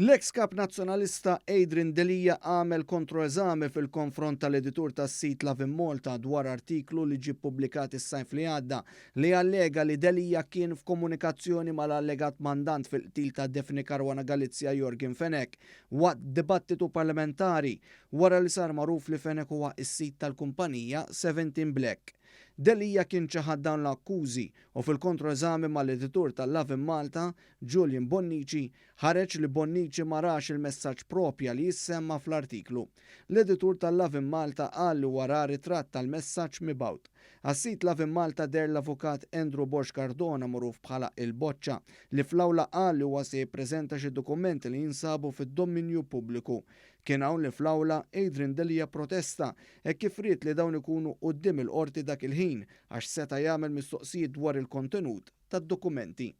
L-ex kap nazzjonalista Adrian Delija għamel kontroeżami fil-konfront tal-editur tas-sit Love in Malta dwar artiklu li ġie ppubblikat is-sajf li għadda li allega li Delija kien f'komunikazzjoni mal-allegat mandant fil-qtil ta' Defni Caruana Galizja Jorgen Fenek waqt dibattitu parlamentari wara li sar magħruf li Fenek huwa is-sit tal-kumpanija 17 Black. Delija kien ċaħad dawn l-akkużi u fil-kontroeżami mal-editur tal-Love in Malta, Julian Bonnici, ħareġ li Bonnici ma rax il-messaġġ propja li jissemma fl-artiklu. L-editur tal-Love in Malta qal li wara ritratt tal-messaġġ mibgħut. Għas-sit Love in Malta der l-avukat Andrew Bosch Cardona magħruf bħala il-Boċċa li fl-awla qal li huwa se jippreżenta xi dokumenti li jinsabu fid-dominju pubbliku. Kien hawn li fl-awla Adrian Delija protesta hekk kif ried li dawn ikunu quddiem il-qorti dak il-ħin għax seta' jagħmel mistoqsijiet dwar il-kontenut tad-dokumenti.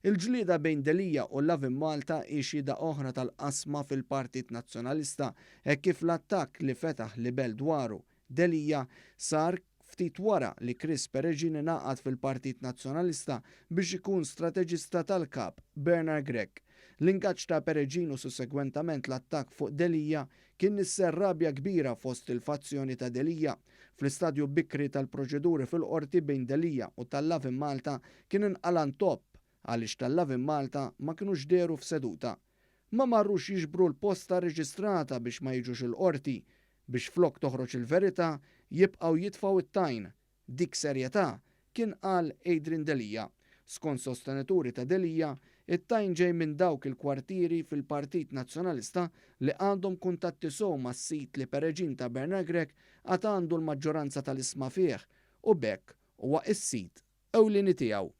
Il-ġlieda bejn Delija u Love in Malta hi xhieda oħra tal-qasma fil-Partit Nazzjonalista hekk kif l-attakk li fetaħ libel dwaru Delija sar ftit wara li Chris Pereġini ngħaqad fil-Partit Nazzjonalista biex ikun strateġista tal-kap Bernard Gregg. L-ingaġġ ta' Pereġini u sussegwentament l-attakk fuq Delija kien nisser rabja kbira fost il-fazzjoni ta' Delija. Fl-istadju bikri tal-proċeduri fil-qorti bejn Delija u tal-Love in Malta kien inqalan topp għaliex tal-Love in Malta ma kinux deru f'seduta. Ma marrux jiġbru l-posta reġistrata biex ma jiġux il-qorti biex flok toħroġ il-verità jibqgħu jitfgħu it-tajn. Dik serjetà kien qal Adrian Delija. Skont sostenituri ta' Delija, it-tajn ġej minn dawk il-kwartieri fil-Partit Nazzjonalista li għandhom kuntatti sew mas-sit li Pereġin ta' Bernard Gregg għad għandu l-maġġoranza tal-isma fih u bekk huwa s-sit ewlieni tiegħu.